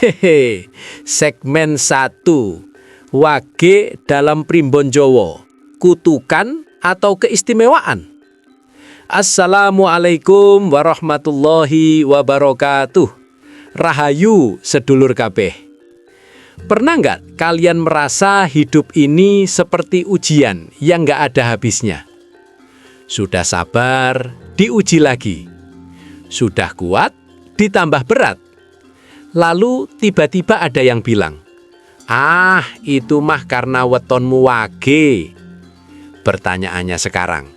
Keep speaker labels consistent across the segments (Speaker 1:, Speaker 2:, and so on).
Speaker 1: Hehe, segmen 1. Wage dalam Primbon Jowo, kutukan atau keistimewaan? Assalamualaikum warahmatullahi wabarakatuh. Rahayu sedulur kabeh. Pernah nggak kalian merasa hidup ini seperti ujian yang nggak ada habisnya? Sudah sabar, diuji lagi. Sudah kuat, ditambah berat. Lalu tiba-tiba ada yang bilang, "Ah, itu mah karena wetonmu wage." Pertanyaannya sekarang,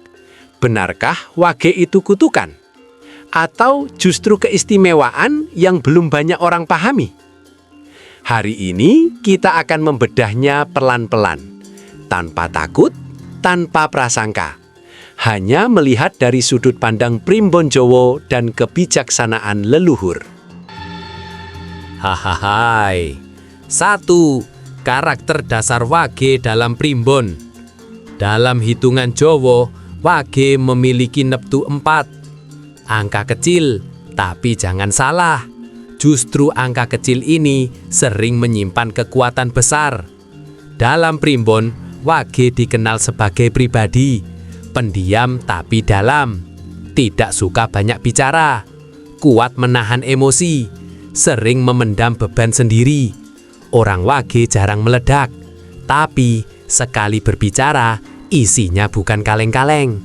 Speaker 1: benarkah wage itu kutukan? Atau justru keistimewaan yang belum banyak orang pahami? Hari ini kita akan membedahnya pelan-pelan, tanpa takut, tanpa prasangka. Hanya melihat dari sudut pandang Primbon Jowo dan kebijaksanaan leluhur. Hahaha. 1. Karakter dasar wage dalam Primbon. Dalam hitungan Jowo, wage memiliki neptu 4. Angka kecil, tapi jangan salah. Justru angka kecil ini sering menyimpan kekuatan besar. Dalam Primbon, wage dikenal sebagai pribadi, pendiam tapi dalam, tidak suka banyak bicara, kuat menahan emosi, sering memendam beban sendiri. Orang wage jarang meledak, tapi sekali berbicara, isinya bukan kaleng-kaleng.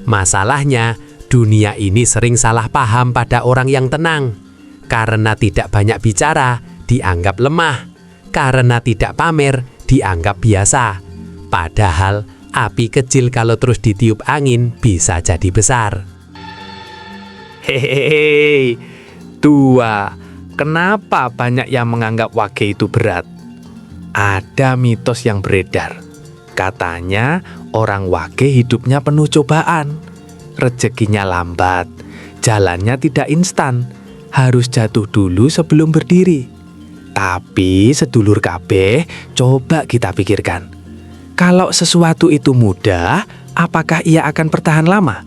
Speaker 1: Masalahnya, dunia ini sering salah paham pada orang yang tenang. Karena tidak banyak bicara, dianggap lemah. Karena tidak pamer, dianggap biasa. Padahal, api kecil kalau terus ditiup angin bisa jadi besar. Hehehe. 2. Kenapa banyak yang menganggap wage itu berat? Ada mitos yang beredar. Katanya orang wage hidupnya penuh cobaan. Rezekinya lambat, jalannya tidak instan, harus jatuh dulu sebelum berdiri. Tapi sedulur kabeh, coba kita pikirkan. Kalau sesuatu itu mudah, apakah ia akan bertahan lama?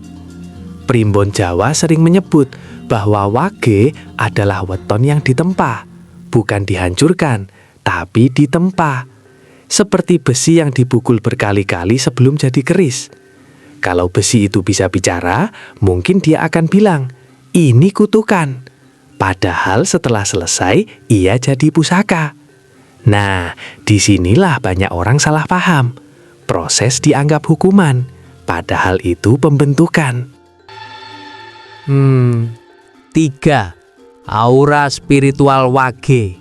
Speaker 1: Primbon Jawa sering menyebut bahwa wage adalah weton yang ditempa, bukan dihancurkan, tapi ditempa. Seperti besi yang dipukul berkali-kali sebelum jadi keris. Kalau besi itu bisa bicara, mungkin dia akan bilang, "Ini kutukan." Padahal setelah selesai, ia jadi pusaka. Nah, disinilah banyak orang salah paham. Proses dianggap hukuman, padahal itu pembentukan. 3. Aura spiritual wage.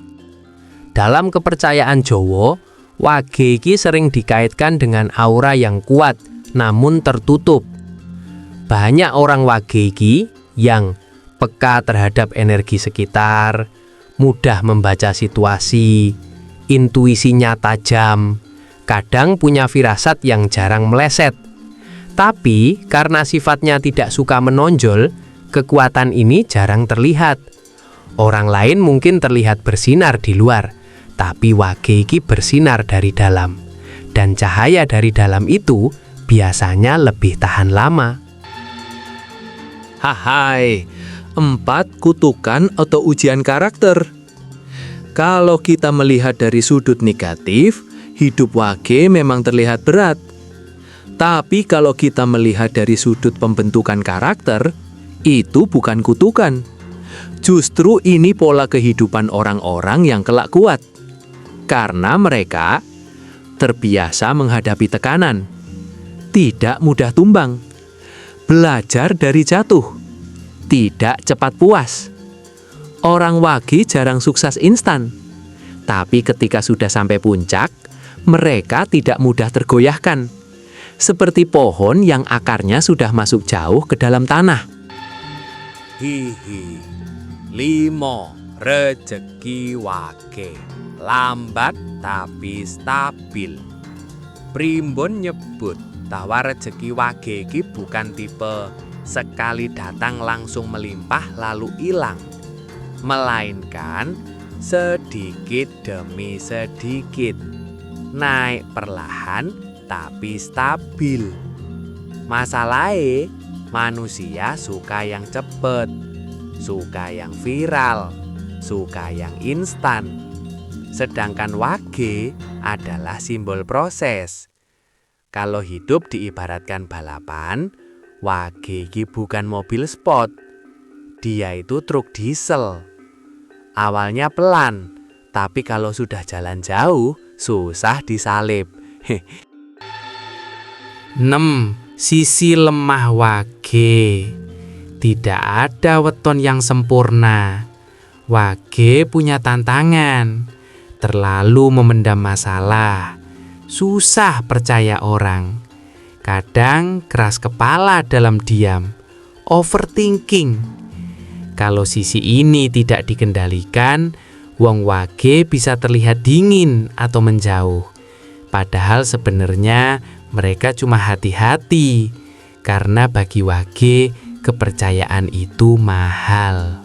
Speaker 1: Dalam kepercayaan Jowo, wage iki sering dikaitkan dengan aura yang kuat namun tertutup. Banyak orang wage iki yang peka terhadap energi sekitar, mudah membaca situasi, intuisinya tajam, kadang punya firasat yang jarang meleset. Tapi karena sifatnya tidak suka menonjol, kekuatan ini jarang terlihat. Orang lain mungkin terlihat bersinar di luar, tapi wage iki bersinar dari dalam. Dan cahaya dari dalam itu biasanya lebih tahan lama. Hai, 4 kutukan atau ujian karakter. Kalau kita melihat dari sudut negatif, hidup wage memang terlihat berat. Tapi kalau kita melihat dari sudut pembentukan karakter, itu bukan kutukan. Justru ini pola kehidupan orang-orang yang kelak kuat. Karena mereka terbiasa menghadapi tekanan, tidak mudah tumbang, belajar dari jatuh, tidak cepat puas. Orang wage jarang sukses instan, tapi ketika sudah sampai puncak, mereka tidak mudah tergoyahkan. Seperti pohon yang akarnya sudah masuk jauh ke dalam tanah. Hihi, 5. Rezeki wage, lambat tapi stabil. Primbon nyebut bahwa rezeki wage iki bukan tipe sekali datang langsung melimpah lalu hilang, melainkan sedikit demi sedikit, naik perlahan tapi stabil. Masalahnya, manusia suka yang cepet, suka yang viral,
Speaker 2: suka yang instan. Sedangkan wage adalah simbol proses. Kalau hidup diibaratkan balapan, wage iki bukan mobil sport. Dia itu truk diesel. Awalnya pelan, tapi kalau sudah jalan jauh, susah disalip.
Speaker 3: 6. Sisi lemah wage. Tidak ada weton yang sempurna. Wage punya tantangan. Terlalu memendam masalah. Susah percaya orang. Kadang keras kepala dalam diam. Overthinking. Kalau sisi ini tidak dikendalikan, wong wage bisa terlihat dingin atau menjauh. Padahal sebenarnya mereka cuma hati-hati. Karena bagi wage, kepercayaan itu mahal.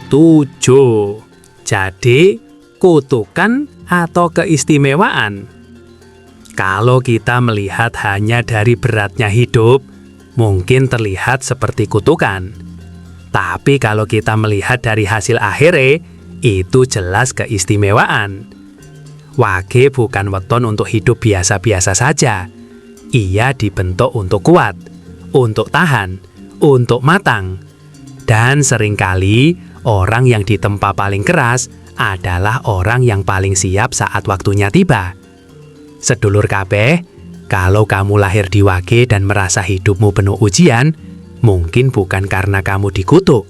Speaker 1: 7. Jadi, kutukan atau keistimewaan. Kalau kita melihat hanya dari beratnya hidup, mungkin terlihat seperti kutukan. Tapi kalau kita melihat dari hasil akhirnya, itu jelas keistimewaan. Wage bukan weton untuk hidup biasa-biasa saja. Ia dibentuk untuk kuat, untuk tahan, untuk matang. Dan seringkali orang yang ditempa paling keras adalah orang yang paling siap saat waktunya tiba. Sedulur kabeh, kalau kamu lahir di wage dan merasa hidupmu penuh ujian, mungkin bukan karena kamu dikutuk.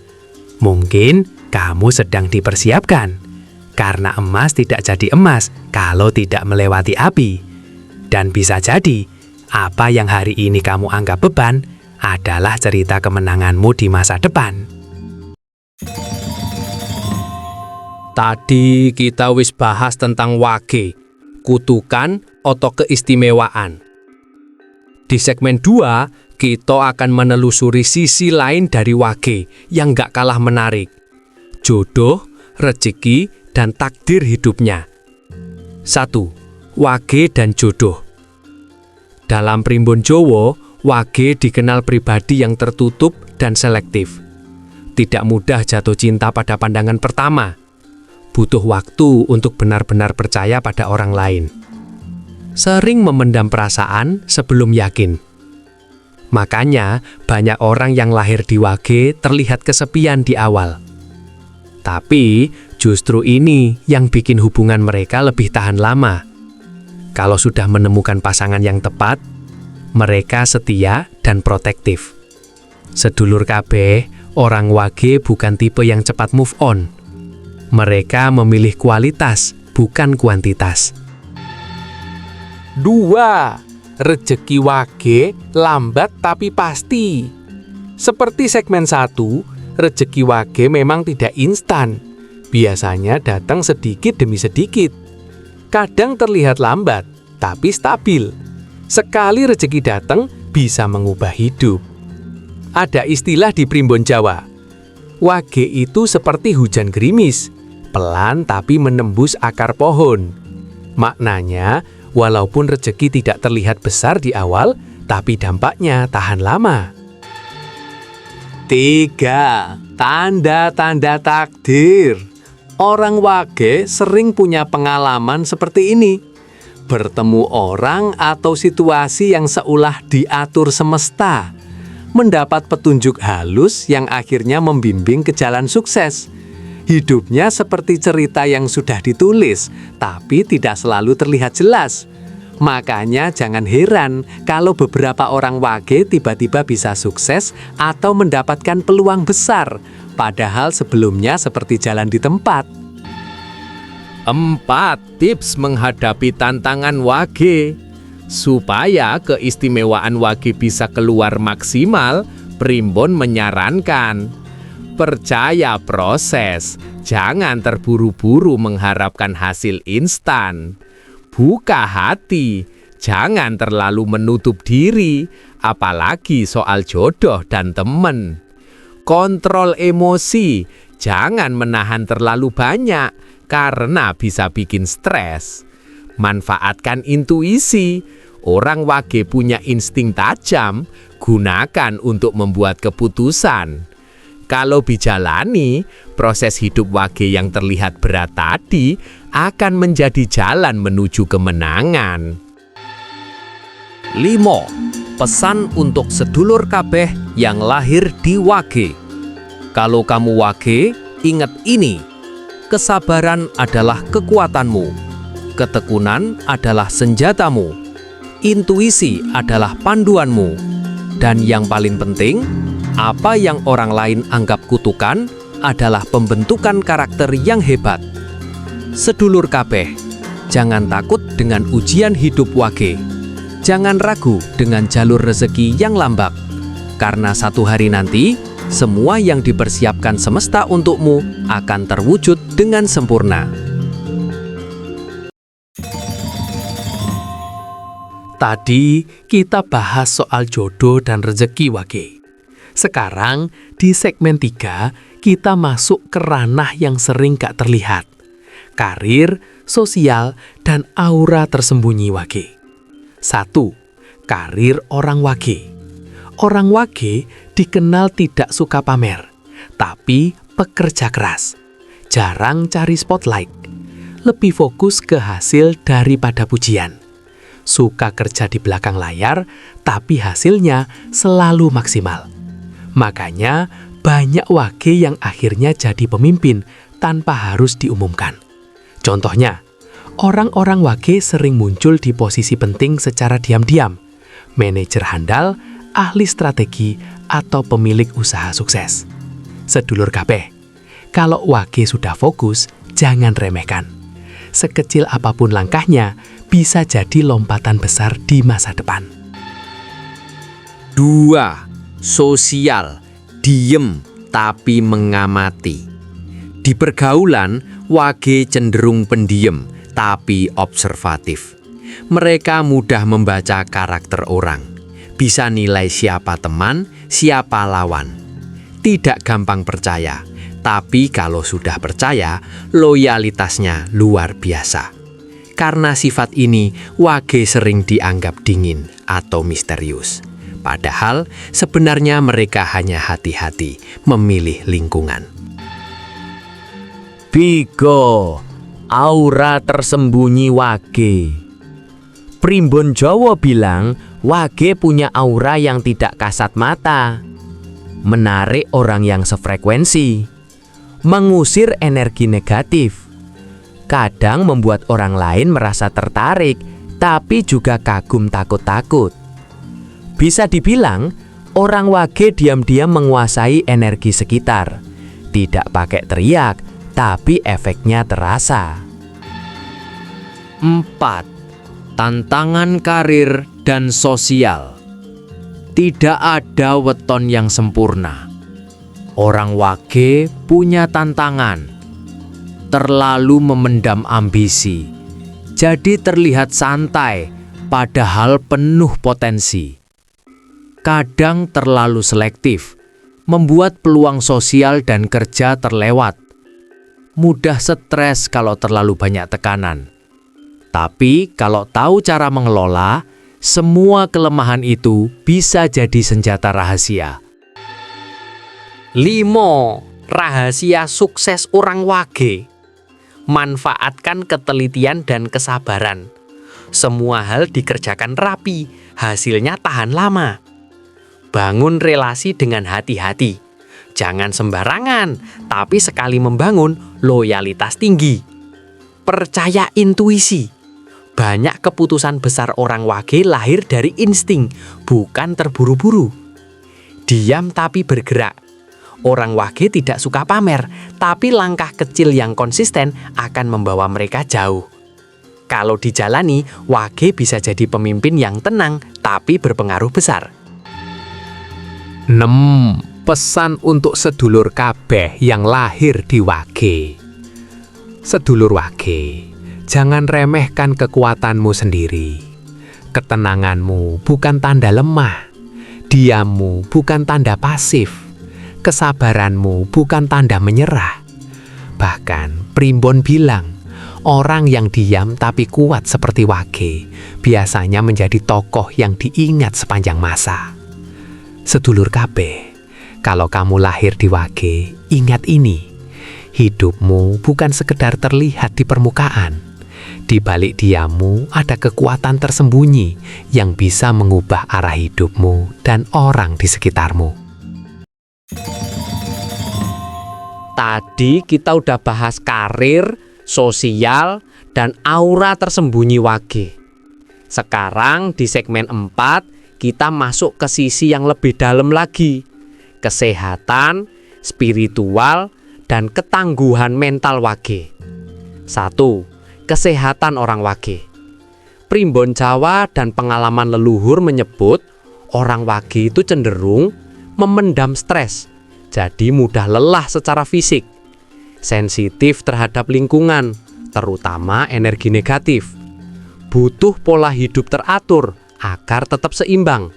Speaker 1: Mungkin kamu sedang dipersiapkan. Karena emas tidak jadi emas kalau tidak melewati api. Dan bisa jadi, apa yang hari ini kamu anggap beban adalah cerita kemenanganmu di masa depan. Tadi kita wis bahas tentang wage, kutukan atau keistimewaan. Di segmen 2, kita akan menelusuri sisi lain dari wage yang gak kalah menarik. Jodoh, rezeki, dan takdir hidupnya. 1. Wage dan jodoh. Dalam primbon Jawa, wage dikenal pribadi yang tertutup dan selektif. Tidak mudah jatuh cinta pada pandangan pertama. Butuh waktu untuk benar-benar percaya pada orang lain. Sering memendam perasaan sebelum yakin. Makanya, banyak orang yang lahir di wage terlihat kesepian di awal. Tapi, justru ini yang bikin hubungan mereka lebih tahan lama. Kalau sudah menemukan pasangan yang tepat, mereka setia dan protektif. Sedulur kabeh, orang wage bukan tipe yang cepat move on. Mereka memilih kualitas, bukan kuantitas. 2. Rezeki wage lambat tapi pasti. Seperti segmen 1, rezeki wage memang tidak instan. Biasanya datang sedikit demi sedikit. Kadang terlihat lambat, tapi stabil. Sekali rezeki datang, bisa mengubah hidup. Ada istilah di primbon Jawa. Wage itu seperti hujan gerimis, pelan tapi menembus akar pohon. Maknanya, walaupun rezeki tidak terlihat besar di awal, tapi dampaknya tahan lama. 3. Tanda-tanda takdir. Orang wage sering punya pengalaman seperti ini. Bertemu orang atau situasi yang seolah diatur semesta. Mendapat petunjuk halus yang akhirnya membimbing ke jalan sukses. Hidupnya seperti cerita yang sudah ditulis, tapi tidak selalu terlihat jelas. Makanya jangan heran kalau beberapa orang wage tiba-tiba bisa sukses atau mendapatkan peluang besar, padahal sebelumnya seperti jalan di tempat.
Speaker 3: 4. Tips menghadapi tantangan wage. Supaya keistimewaan wage bisa keluar maksimal, primbon menyarankan percaya proses, jangan terburu-buru mengharapkan hasil instan. Buka hati, jangan terlalu menutup diri, apalagi soal jodoh dan teman. Kontrol emosi, jangan menahan terlalu banyak, karena bisa bikin stres. Manfaatkan intuisi, orang wage punya insting tajam, gunakan untuk membuat keputusan. Kalau dijalani, proses hidup wage yang terlihat berat tadi akan menjadi jalan menuju kemenangan. 5. Pesan untuk sedulur kabeh yang lahir di wage. Kalau kamu wage, ingat ini. Kesabaran adalah kekuatanmu. Ketekunan adalah senjatamu. Intuisi adalah panduanmu. Dan yang paling penting, apa yang orang lain anggap kutukan adalah pembentukan karakter yang hebat. Sedulur kabeh, jangan takut dengan ujian hidup wage. Jangan ragu dengan jalur rezeki yang lambat. Karena satu hari nanti, semua yang dipersiapkan semesta untukmu akan terwujud dengan sempurna.
Speaker 1: Tadi kita bahas soal jodoh dan rezeki wage. Sekarang di segmen 3 kita masuk ke ranah yang sering gak terlihat. Karir, sosial, dan aura tersembunyi wage. 1. Karir orang wage. Orang wage dikenal tidak suka pamer, tapi pekerja keras. Jarang cari spotlight. Lebih fokus ke hasil daripada pujian. Suka kerja di belakang layar, tapi hasilnya selalu maksimal. Makanya banyak wage yang akhirnya jadi pemimpin tanpa harus diumumkan. Contohnya, orang-orang wage sering muncul di posisi penting secara diam-diam. Manajer handal, ahli strategi, atau pemilik usaha sukses. Sedulur kabeh, kalau wage sudah fokus, jangan remehkan. Sekecil apapun langkahnya, bisa jadi lompatan besar di masa depan.
Speaker 2: 2. Sosial, diem tapi mengamati. Di pergaulan, wage cenderung pendiam tapi observatif. Mereka mudah membaca karakter orang, bisa nilai siapa teman, siapa lawan. Tidak gampang percaya, tapi kalau sudah percaya, loyalitasnya luar biasa. Karena sifat ini, wage sering dianggap dingin atau misterius. Padahal sebenarnya mereka hanya hati-hati memilih lingkungan. 3. Aura tersembunyi wage. Primbon Jawa bilang, wage punya aura yang tidak kasat mata. Menarik orang yang sefrekuensi. Mengusir energi negatif. Kadang membuat orang lain merasa tertarik, tapi juga kagum takut-takut. Bisa dibilang, orang wage diam-diam menguasai energi sekitar. Tidak pakai teriak, tapi efeknya terasa. 4. Tantangan karir dan sosial. Tidak ada weton yang sempurna. Orang wage punya tantangan. Terlalu memendam ambisi, jadi terlihat santai, padahal penuh potensi. Kadang terlalu selektif, membuat peluang sosial dan kerja terlewat. Mudah stres kalau terlalu banyak tekanan. Tapi kalau tahu cara mengelola, semua kelemahan itu bisa jadi senjata rahasia. 5. Rahasia sukses orang wage. Manfaatkan ketelitian dan kesabaran. Semua hal dikerjakan rapi, hasilnya tahan lama. Bangun relasi dengan hati-hati. Jangan sembarangan, tapi sekali membangun, loyalitas tinggi. Percaya intuisi. Banyak keputusan besar orang wage lahir dari insting, bukan terburu-buru. Diam tapi bergerak. Orang wage tidak suka pamer, tapi langkah kecil yang konsisten akan membawa mereka jauh. Kalau dijalani, wage bisa jadi pemimpin yang tenang, tapi berpengaruh besar.
Speaker 1: 6. Pesan untuk sedulur kabeh yang lahir di wage. Sedulur wage, jangan remehkan kekuatanmu sendiri. Ketenanganmu bukan tanda lemah. Diammu bukan tanda pasif. Kesabaranmu bukan tanda menyerah. Bahkan Primbon bilang, orang yang diam tapi kuat seperti wage biasanya menjadi tokoh yang diingat sepanjang masa. Sedulur kabeh, Kalau kamu lahir di Wage, ingat ini. Hidupmu bukan sekedar terlihat di permukaan. Di balik diammu ada kekuatan tersembunyi yang bisa mengubah arah hidupmu dan orang di sekitarmu.
Speaker 3: Tadi kita udah bahas karir, sosial, dan aura tersembunyi Wage. Sekarang di segmen 4, kita masuk ke sisi yang lebih dalam lagi. Kesehatan, spiritual, dan ketangguhan mental Wage. 1. Kesehatan orang Wage. Primbon Jawa dan pengalaman leluhur menyebut orang Wage itu cenderung memendam stres, jadi mudah lelah secara fisik, sensitif terhadap lingkungan, terutama energi negatif, butuh pola hidup teratur agar tetap seimbang.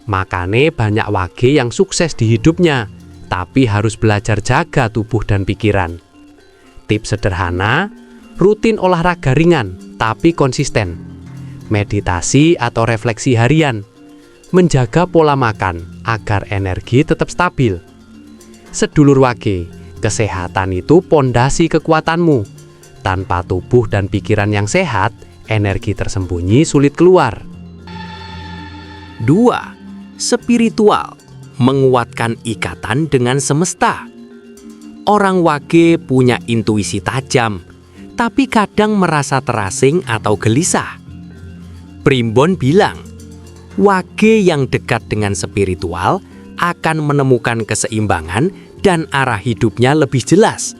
Speaker 3: Makanya banyak Wage yang sukses di hidupnya, tapi harus belajar jaga tubuh dan pikiran. Tips sederhana, rutin olahraga ringan tapi konsisten, meditasi atau refleksi harian, menjaga pola makan agar energi tetap stabil. Sedulur Wage, kesehatan itu pondasi kekuatanmu. Tanpa tubuh dan pikiran yang sehat, energi tersembunyi sulit keluar.
Speaker 2: 2. Spiritual, menguatkan ikatan dengan semesta. Orang Wage punya intuisi tajam, tapi kadang merasa terasing atau gelisah. Primbon bilang, Wage yang dekat dengan spiritual akan menemukan keseimbangan dan arah hidupnya lebih jelas.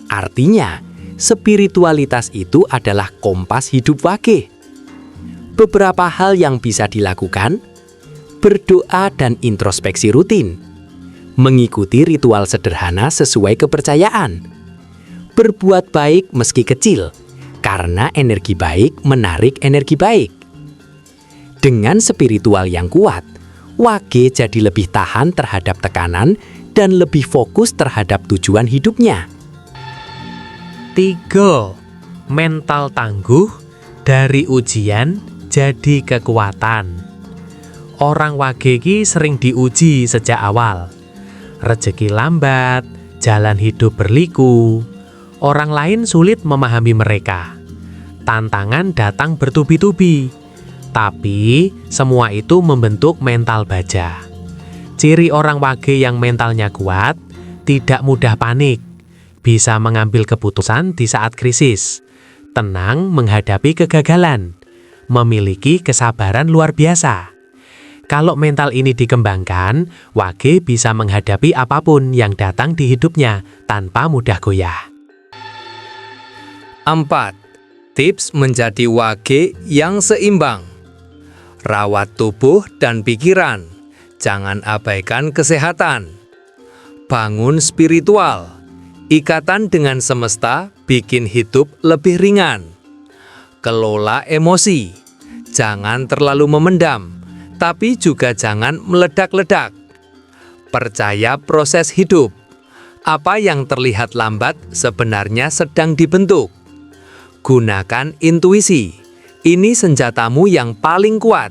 Speaker 2: Artinya, spiritualitas itu adalah kompas hidup Wage. Beberapa hal yang bisa dilakukan: berdoa dan introspeksi rutin, mengikuti ritual sederhana sesuai kepercayaan, berbuat baik meski kecil, karena energi baik menarik energi baik. Dengan spiritual yang kuat, Wage jadi lebih tahan terhadap tekanan dan lebih fokus terhadap tujuan hidupnya.
Speaker 1: 3. Mental tangguh, dari ujian jadi kekuatan. Orang Wage ki sering diuji sejak awal. Rezeki lambat, jalan hidup berliku. Orang lain sulit memahami mereka. Tantangan datang bertubi-tubi. Tapi semua itu membentuk mental baja. Ciri orang Wage yang mentalnya kuat, tidak mudah panik, bisa mengambil keputusan di saat krisis, tenang menghadapi kegagalan, memiliki kesabaran luar biasa. Kalau mental ini dikembangkan, Wage bisa menghadapi apapun yang datang di hidupnya tanpa mudah goyah.
Speaker 2: 4. Tips menjadi Wage yang seimbang. Rawat tubuh dan pikiran, jangan abaikan kesehatan. Bangun spiritual, ikatan dengan semesta bikin hidup lebih ringan. Kelola emosi, jangan terlalu memendam, tapi juga jangan meledak-ledak. Percaya proses hidup, apa yang terlihat lambat sebenarnya sedang dibentuk. Gunakan intuisi, ini senjatamu yang paling kuat.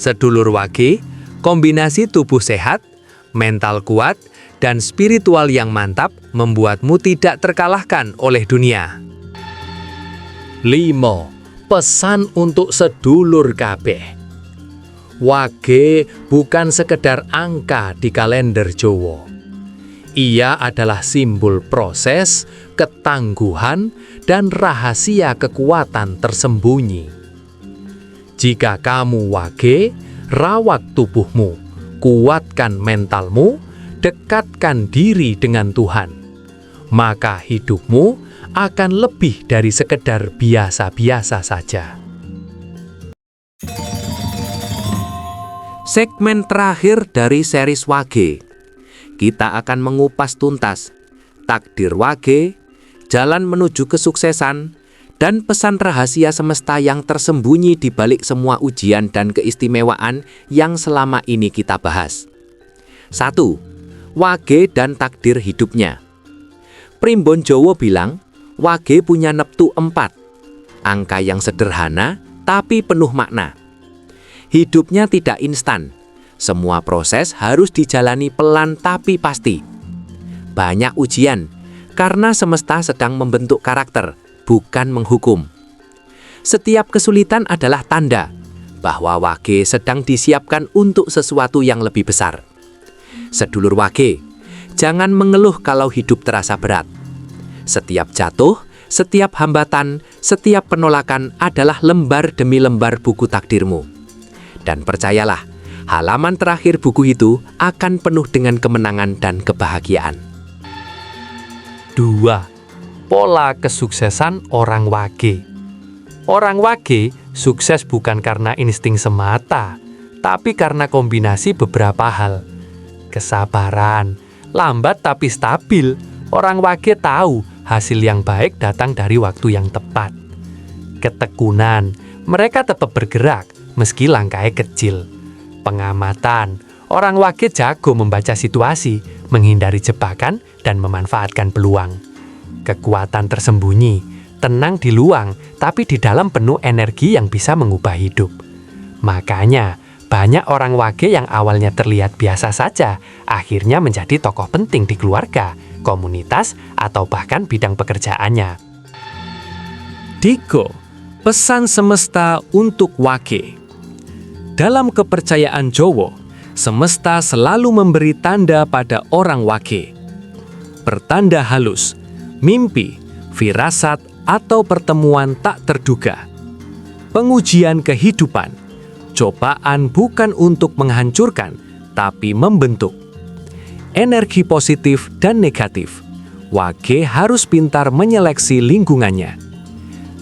Speaker 2: Sedulur Wage, kombinasi tubuh sehat, mental kuat, dan spiritual yang mantap membuatmu tidak terkalahkan oleh dunia.
Speaker 3: 5. Pesan untuk sedulur kabeh. Wage bukan sekedar angka di kalender Jawa. Ia adalah simbol proses, ketangguhan, dan rahasia kekuatan tersembunyi. Jika kamu Wage, rawat tubuhmu, kuatkan mentalmu, dekatkan diri dengan Tuhan. Maka hidupmu akan lebih dari sekedar biasa-biasa saja.
Speaker 2: Segmen terakhir dari series Wage. Kita akan mengupas tuntas takdir Wage, jalan menuju kesuksesan, dan pesan rahasia semesta yang tersembunyi di balik semua ujian dan keistimewaan yang selama ini kita bahas. 1. Wage dan takdir hidupnya. Primbon Jawa bilang, Wage punya neptu 4, angka yang sederhana tapi penuh makna. Hidupnya tidak instan, Semua proses harus dijalani pelan tapi pasti. Banyak ujian, karena semesta sedang membentuk karakter, bukan menghukum. Setiap kesulitan adalah tanda bahwa Wage sedang disiapkan untuk sesuatu yang lebih besar. Sedulur Wage, jangan mengeluh kalau hidup terasa berat. Setiap jatuh, setiap hambatan, setiap penolakan adalah lembar demi lembar buku takdirmu. Dan percayalah, halaman terakhir buku itu akan penuh dengan kemenangan dan kebahagiaan.
Speaker 1: 2. Pola kesuksesan orang Wage. Orang Wage sukses bukan karena insting semata, tapi karena kombinasi beberapa hal. Kesabaran, lambat tapi stabil. Orang Wage tahu hasil yang baik datang dari waktu yang tepat. Ketekunan, mereka tetap bergerak meski langkahnya kecil. Pengamatan, orang Wage jago membaca situasi, menghindari jebakan, dan memanfaatkan peluang. Kekuatan tersembunyi, tenang di luang, tapi di dalam penuh energi yang bisa mengubah hidup. Makanya, banyak orang Wage yang awalnya terlihat biasa saja, akhirnya menjadi tokoh penting di keluarga, komunitas, atau bahkan bidang pekerjaannya.
Speaker 3: 3. Pesan semesta untuk Wage. Dalam kepercayaan Jawa, semesta selalu memberi tanda pada orang Wage. Pertanda halus, mimpi, firasat, atau pertemuan tak terduga. Pengujian kehidupan, cobaan bukan untuk menghancurkan, tapi membentuk. Energi positif dan negatif, Wage harus pintar menyeleksi lingkungannya.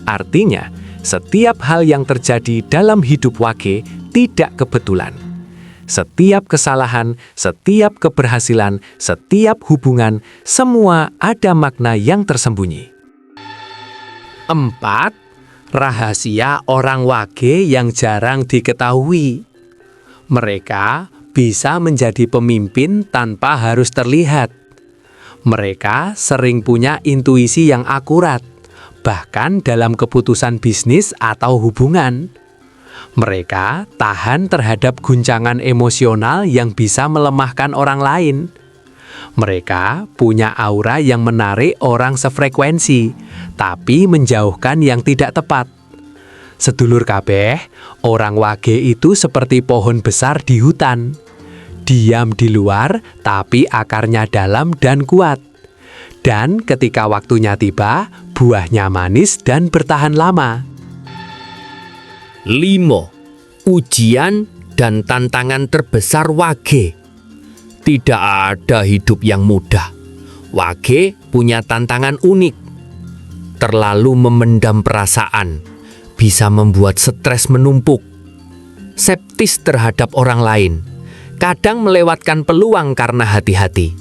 Speaker 3: Artinya, setiap hal yang terjadi dalam hidup Wage tidak kebetulan. Setiap kesalahan, setiap keberhasilan, setiap hubungan, semua ada makna yang tersembunyi.
Speaker 2: 4. Rahasia orang Wage yang jarang diketahui. Mereka bisa menjadi pemimpin tanpa harus terlihat. Mereka sering punya intuisi yang akurat, bahkan dalam keputusan bisnis atau hubungan. Mereka tahan terhadap guncangan emosional yang bisa melemahkan orang lain. Mereka punya aura yang menarik orang sefrekuensi, tapi menjauhkan yang tidak tepat. Sedulur kabeh, orang Wage itu seperti pohon besar di hutan. Diam di luar, tapi akarnya dalam dan kuat. Dan ketika waktunya tiba, buahnya manis dan bertahan lama.
Speaker 3: 5. Ujian dan tantangan terbesar Wage. Tidak ada hidup yang mudah. Wage punya tantangan unik. Terlalu memendam perasaan, bisa membuat stres menumpuk. Skeptis terhadap orang lain, kadang melewatkan peluang karena hati-hati.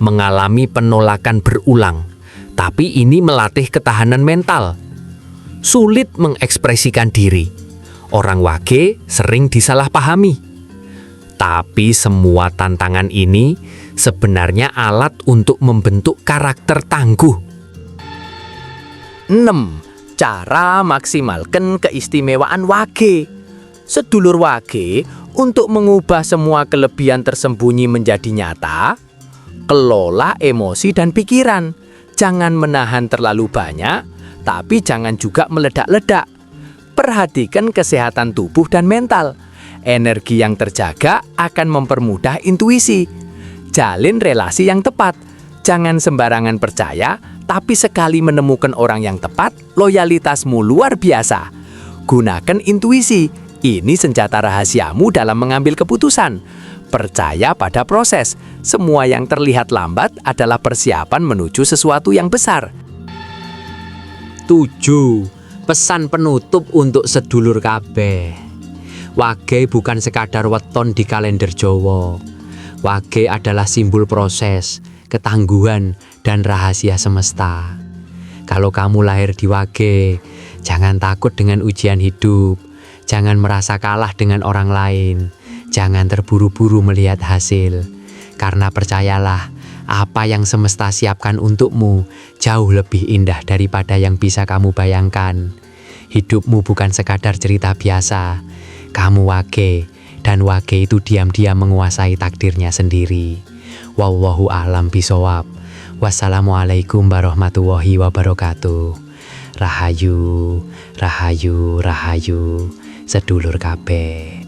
Speaker 3: Mengalami penolakan berulang, tapi ini melatih ketahanan mental. Sulit mengekspresikan diri. Orang Wage sering disalahpahami. Tapi semua tantangan ini sebenarnya alat untuk membentuk karakter tangguh.
Speaker 2: 6. Cara maksimalkan keistimewaan Wage. Sedulur Wage, untuk mengubah semua kelebihan tersembunyi menjadi nyata, kelola emosi dan pikiran. Jangan menahan terlalu banyak, tapi jangan juga meledak-ledak. Perhatikan kesehatan tubuh dan mental. Energi yang terjaga akan mempermudah intuisi. Jalin relasi yang tepat. Jangan sembarangan percaya, tapi sekali menemukan orang yang tepat, loyalitasmu luar biasa. Gunakan intuisi. Ini senjata rahasiamu dalam mengambil keputusan. Percaya pada proses. Semua yang terlihat lambat adalah persiapan menuju sesuatu yang besar.
Speaker 3: 7. Pesan penutup untuk sedulur kabeh. Wage bukan sekadar weton di kalender Jawa. Wage adalah simbol proses, ketangguhan, dan rahasia semesta. Kalau kamu lahir di Wage, jangan takut dengan ujian hidup. Jangan merasa kalah dengan orang lain. Jangan terburu-buru melihat hasil. Karena percayalah, apa yang semesta siapkan untukmu jauh lebih indah daripada yang bisa kamu bayangkan. Hidupmu bukan sekadar cerita biasa. Kamu Wage,
Speaker 4: dan wage itu diam-diam menguasai takdirnya sendiri. Wallahu a'lam bishawab. Wassalamualaikum warahmatullahi wabarakatuh. Rahayu, rahayu, rahayu, sedulur kabeh.